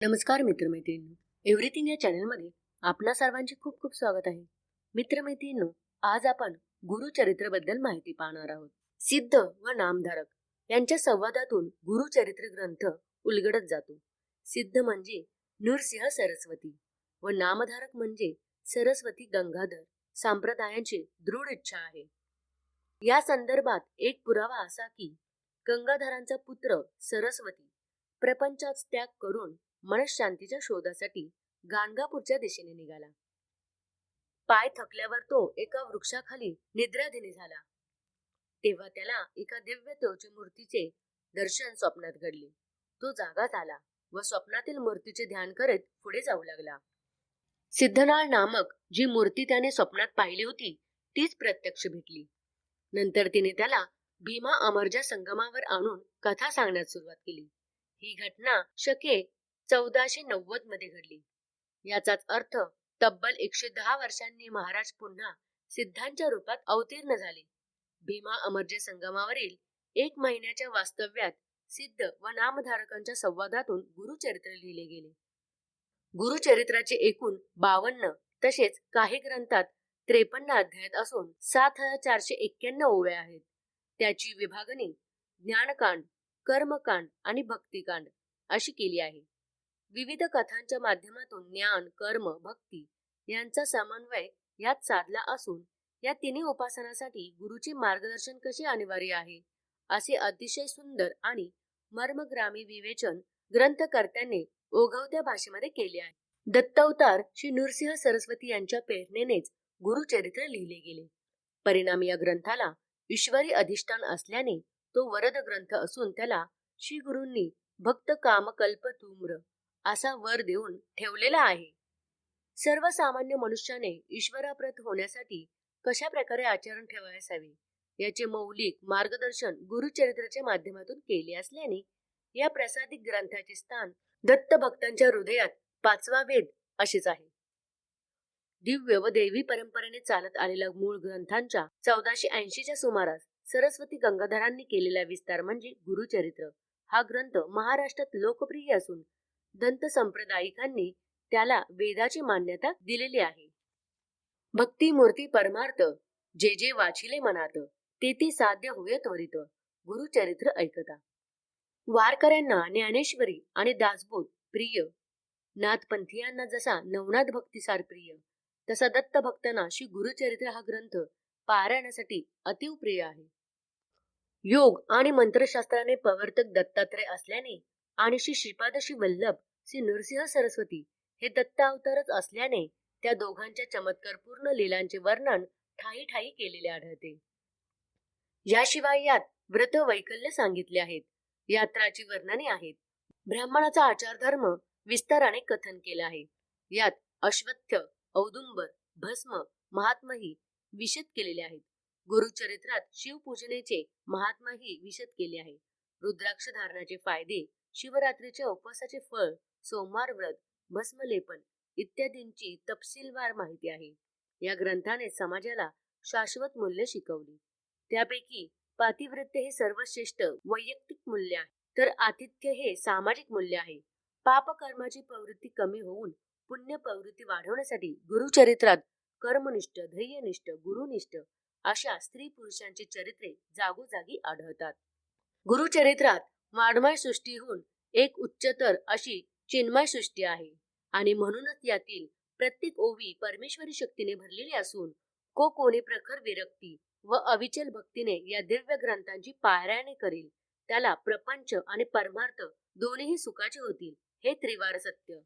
नमस्कार मित्रमैत्रिणींनो, एव्हरीथिंग या चॅनलमध्ये आपणा सर्वांचे खूप खूप स्वागत आहे. मित्रमैत्रिणींनो, आज आपण गुरुचरित्राबद्दल माहिती पाहणार आहोत. सिद्ध व नामधारक यांच्या संवादातून गुरुचरित्र ग्रंथ उलगडत जातो. सिद्ध म्हणजे नृसिंह सरस्वती व नामधारक म्हणजे सरस्वती गंगाधर संप्रदायांची दृढ इच्छा आहे. या संदर्भात एक पुरावा असा की गंगाधरांचा पुत्र सरस्वती प्रपंचात त्याग करून मनशांतीच्या शोधासाठी गाणगापूरच्या दिशेने निघाला. पाय थकल्यावर तो एका वृक्षाखाली निद्राधीन झाला. तेव्हा त्याला एका दिव्य मूर्तीचे दर्शन स्वप्नात घडले. तो जागा झाला व स्वप्नातील मूर्तीचे ध्यान करत पुढे जाऊ लागला. सिद्धनाळ नामक जी मूर्ती त्याने स्वप्नात पाहिली होती तीच प्रत्यक्ष भेटली. नंतर तिने त्याला भीमा अमरजा संगमावर आणून कथा सांगण्यास सुरुवात केली. ही घटना शके 1490 मध्ये घडली. याचाच अर्थ तब्बल 110 वर्षांनी महाराज पुन्हा सिद्धांच्या रूपात अवतीर्ण झाले. भीमा अमरजे संगमावरील 1 महिन्याच्या वास्तव्यात सिद्ध व नामधारकांच्या संवादातून गुरुचरित्र लिहिले गेले. गुरुचरित्राचे एकूण 52 तसेच काही ग्रंथात 53 अध्यायात असून 7491 ओव्या आहेत. त्याची विभागणी ज्ञानकांड, कर्मकांड आणि भक्तिकांड अशी केली आहे. विविध कथांच्या माध्यमातून ज्ञान, कर्म, भक्ती यांचा समन्वय यात साधला असून या तिन्ही उपासनासाठी गुरुचे मार्गदर्शन कसे अनिवार्य आहे असे अतिशय सुंदर आणि मर्मग्रामी विवेचन ग्रंथकर्त्यांनी ओघवत्या भाषेमध्ये केले आहे. दत्तावतार श्री नृसिंह सरस्वती यांच्या प्रेरणेनेच गुरुचरित्र लिहिले गेले. परिणामी या ग्रंथाला ईश्वरी अधिष्ठान असल्याने तो वरद ग्रंथ असून त्याला श्री गुरूंनी भक्त कामकल्प तुम्र असा वर देऊन ठेवलेला आहे. सर्वसामान्य मनुष्याने ईश्वराप्रत होण्यासाठी कशा प्रकारे आचरण ठेवायला हवे याचे मौलिक मार्गदर्शन गुरुचरित्राच्या माध्यमातून केले असल्याने या प्रसादिक ग्रंथाचे स्थान दत्त भक्तांच्या हृदयात 5वा वेद असेच आहे. दिव्य व दैवी परंपरेने चालत आलेल्या मूळ ग्रंथांच्या 1480च्या सुमारास सरस्वती गंगाधरांनी केलेला विस्तार म्हणजे गुरुचरित्र. हा ग्रंथ महाराष्ट्रात लोकप्रिय असून दंत संप्रदायिकांनी त्याला वेदाची मान्यता दिलेली आहे. भक्ती मूर्ती परमार्थ जे जे वाचिले मनात ते ते साध्य होय त्वरित गुरुचरित्र ऐकता. वारकऱ्यांना ज्ञानेश्वरी आणि दासबोध प्रिय, नाथपंथीयांना जसा नवनाथ भक्तिसार प्रिय तसा दत्त भक्तांना श्री गुरुचरित्र हा ग्रंथ पारायणासाठी अतिव प्रिय आहे. योग आणि मंत्रशास्त्राने प्रवर्तक दत्तात्रय असल्याने आणि श्री श्रीपाद श्री वल्लभ श्री नृसिंह सरस्वती हे दत्त अवतारच असल्याने त्या दोघांच्या चमत्कारपूर्ण लीलांचे वर्णन ठायी ठायी केलेले आढळते. याशिवाय यात व्रत वैकल्य सांगितले आहेत, यात्राची वर्णने आहेत, ब्राह्मणाचा आचार धर्म विस्ताराने कथन केला आहे. यात अश्वत्थ, औदुंबर, भस्म महात्मही विशद केलेले आहेत. गुरुचरित्रात शिवपूजनेचे महात्माही विशद केले आहे. रुद्राक्ष धारणाचे फायदे, शिवरात्रीच्या उपवासाचे फळ, सोमवार व्रत, भस्मलेपन इत्यादींची तपशीलवार माहिती आहे. या ग्रंथाने समाजाला शाश्वत मूल्य शिकवली. त्यापैकी पातिव्रत्य हे सर्वश्रेष्ठ वैयक्तिक मूल्य आहे, तर आतिथ्य हे सामाजिक मूल्य आहे. पाप कर्माची प्रवृत्ती कमी होऊन पुण्य प्रवृत्ती वाढवण्यासाठी गुरुचरित्रात कर्मनिष्ठ, धैर्यनिष्ठ, गुरुनिष्ठ अशा स्त्री पुरुषांची चरित्रे जागोजागी आढळतात. गुरुचरित्रात वाङ्मय सृष्टीहून एक उच्चतर अशी चिन्मय सृष्टी आहे आणि म्हणूनच यातील प्रत्येक ओवी परमेश्वरी शक्तीने भरलेली असून कोणी प्रखर विरक्ती व अविचल भक्तीने या दिव्य ग्रंथांची पारायणे करील त्याला प्रपंच आणि परमार्थ दोन्ही सुखाचे होतील, हे त्रिवार सत्य.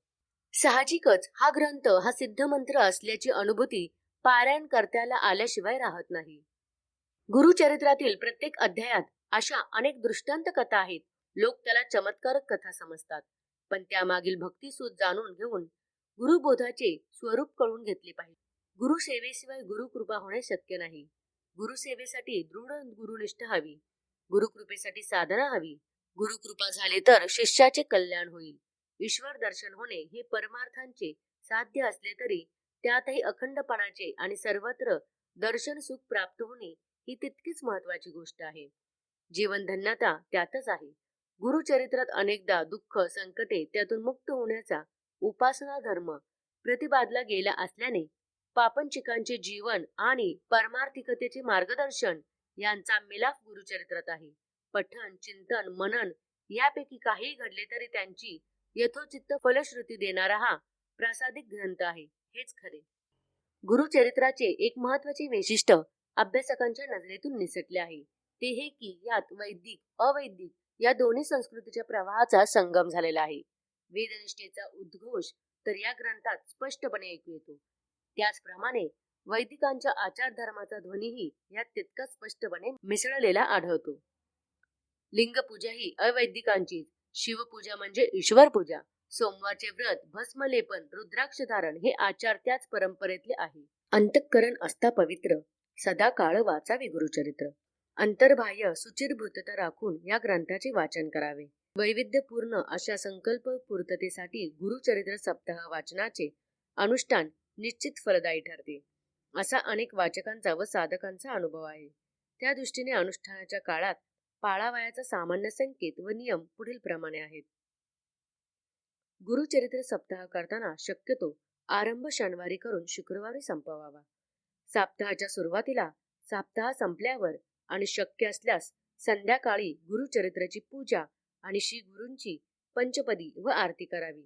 साहजिकच हा ग्रंथ हा सिद्ध मंत्र असल्याची अनुभूती पारायण कर्त्याला आल्याशिवाय राहत नाही. गुरुचरित्रातील प्रत्येक अध्यायात अशा अनेक दृष्टांत कथा आहेत. लोक त्याला चमत्कारक कथा समजतात, पण त्यामागील भक्तिसूत जाणून घेऊन गुरुबोधाचे स्वरूप कळून घेतले पाहिजे. गुरुसेवेशिवाय गुरुकृपा होणे शक्य नाही. गुरुसेवेसाठी दृढ गुरुनिष्ठ हवी, गुरुकृपेसाठी साधना हवी. गुरुकृपा झाली तर शिष्याचे कल्याण होईल. ईश्वर दर्शन होणे हे परमार्थांचे साध्य असले तरी त्यातही अखंडपणाचे आणि सर्वत्र दर्शन सुख प्राप्त होणे ही तितकीच महत्वाची गोष्ट आहे. जीवन धन्यता त्यातच आहे. गुरुचरित्रात अनेकदा दुःख संकटे त्यातून मुक्त होण्याचा उपासना धर्म प्रतिपादला गेला असल्याने पापंचिकांचे जीवन आणि परमार्थिकतेचे मार्गदर्शन यांचा मिलाफ गुरुचरित्रात आहे. पठण चिंतन मनन यापैकी काही घडले तरी त्यांची यथोचित्त फलश्रुती देणारा हा प्रासादिक ग्रंथ आहे, हेच खरे. गुरुचरित्राचे एक महत्वाचे वैशिष्ट्य अभ्यासकांच्या नजरेतून निसटले आहे, ते हे की यात वैदिक अवैदिक या दोन्ही संस्कृतीच्या प्रवाहाचा संगम झालेला आहे. वेदनिष्ठेचा उद्घोष तर या ग्रंथात स्पष्टपणे ऐकू येतो. त्याचप्रमाणे वैदिकांच्या आचार धर्माचा ध्वनीही यात तितकाच स्पष्टपणे मिसळलेला आढळतो. लिंगपूजा ही अवैदिकांची, शिवपूजा म्हणजे ईश्वर पूजा, सोमवारचे व्रत, भस्मलेपन, रुद्राक्ष धारण हे आचार त्याच परंपरेतले आहे. अंतःकरण असता पवित्र, सदा काळ वाचावे गुरुचरित्र. अंतर्बाह्य सुचिरभूतता राखून या ग्रंथाचे वाचन करावे. वैविध्यपूर्ण अशा संकल्प पूर्ततेसाठी गुरुचरित्र सप्ताह वाचनाचे अनुष्ठान निश्चित फलदायी ठरते, असा अनेक वाचकांचा व साधकांचा अनुभव आहे. त्या दृष्टीने अनुष्ठानाच्या काळात पाळावयाचा सामान्य संकेत व नियम पुढील प्रमाणे आहेत. गुरुचरित्र सप्ताह करताना शक्यतो आरंभ शनिवारी करून शुक्रवारी संपवावा. सप्ताहाच्या सुरुवातीला, सप्ताह संपल्यावर आणि शक्य असल्यास संध्याकाळी गुरुचरित्राची पूजा आणि श्री गुरूंची पंचपदी व आरती करावी.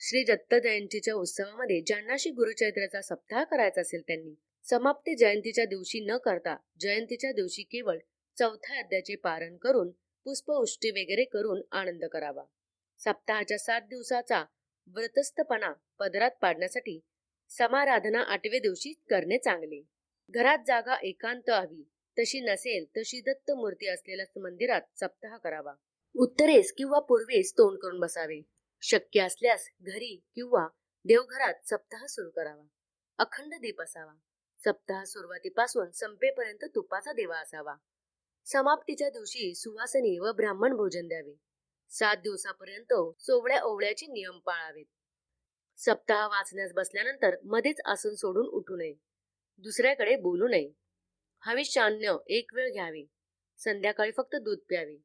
श्री दत्त जयंतीच्या उत्सवामध्ये ज्यांना श्री गुरुचरित्राचा सप्ताह करायचा असेल त्यांनी समाप्ती जयंतीच्या दिवशी न करता जयंतीच्या दिवशी केवळ चौथ्या अध्यायाचे पारण करून पुष्पवृष्टी वगैरे करून आनंद करावा. सप्ताहाच्या 7 दिवसाचा व्रतस्थपणा पदरात पाडण्यासाठी समाराधना 8व्या दिवशी करणे चांगले. घरात जागा एकांत हवी, तशी नसेल तर श्री दत्त मूर्ती असलेल्या मंदिरात सप्ताह करावा. उत्तरेस किंवा पूर्वेस तोंड करून बसावे. शक्य असल्यास घरी किंवा देवघरात सप्ताह सुरू करावा. अखंड दीप असावा. सप्ताह सुरुवातीपासून संपेपर्यंत तुपाचा दिवा असावा. समाप्तीच्या दिवशी सुवासिनी व ब्राह्मण भोजन द्यावे. 7 दिवसापर्यंत सोवळ्या ओवळ्याचे नियम पाळावेत. सप्ताह वाचण्यास बसल्यानंतर मध्येच आसन सोडून उठू नये. दुसऱ्याकडे बोलू नये. हविष्यान्न एक वेळ घ्यावे. संध्याकाळी फक्त दूध प्यावे.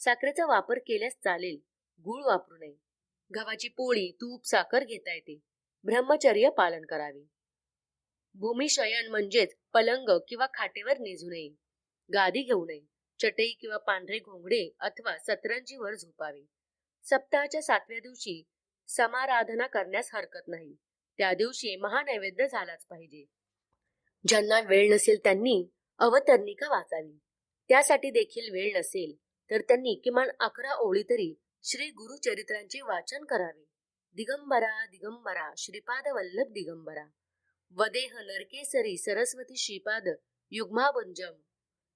साखरेचा वापर केल्यास चालेल, गूळ वापरू नये. गव्हाची पोळी, तूप, साखर घेता येते. ब्रह्मचर्य पालन करावे. भूमिशयन म्हणजेच पलंग किंवा खाटेवर निजू नये. गादी घेऊ नये. चटई किंवा पांढरे घोंगडे अथवा सतरंजीवर झोपावे. सप्ताहाच्या 7व्या दिवशी समाराधना करण्यास हरकत नाही. त्या दिवशी महानैवेद्य झालाच पाहिजे. ज्यांना वेळ नसेल त्यांनी अवतरणिका वाचावी. त्यासाठी देखील वेळ नसेल तर त्यांनी किमान 11 ओळी तरी श्री गुरुचरित्रांचे वाचन करावे. दिगंबरा दिगंबरा श्रीपाद वल्लभ दिगंबरा, वदेह नरकेसरी सरस्वती श्रीपाद युग्माभुंजम.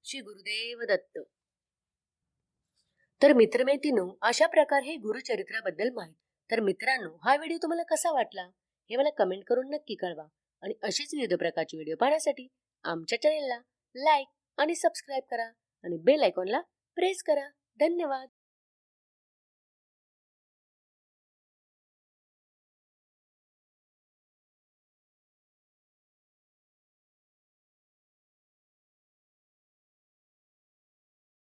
श्री गुरुदेव दत्त. तर मित्रमैत्रिणींनो, अशा प्रकारे हे गुरुचरित्राबद्दल माहिती. तर मित्रांनो, हा व्हिडिओ तुम्हाला कसा वाटला हे मला कमेंट करून नक्की कळवा. आणि अशीच विविध प्रकारची व्हिडिओ पाहण्यासाठी आमच्या चॅनेलला लाईक आणि सबस्क्राईब करा आणि बेल आयकॉनला प्रेस करा. धन्यवाद.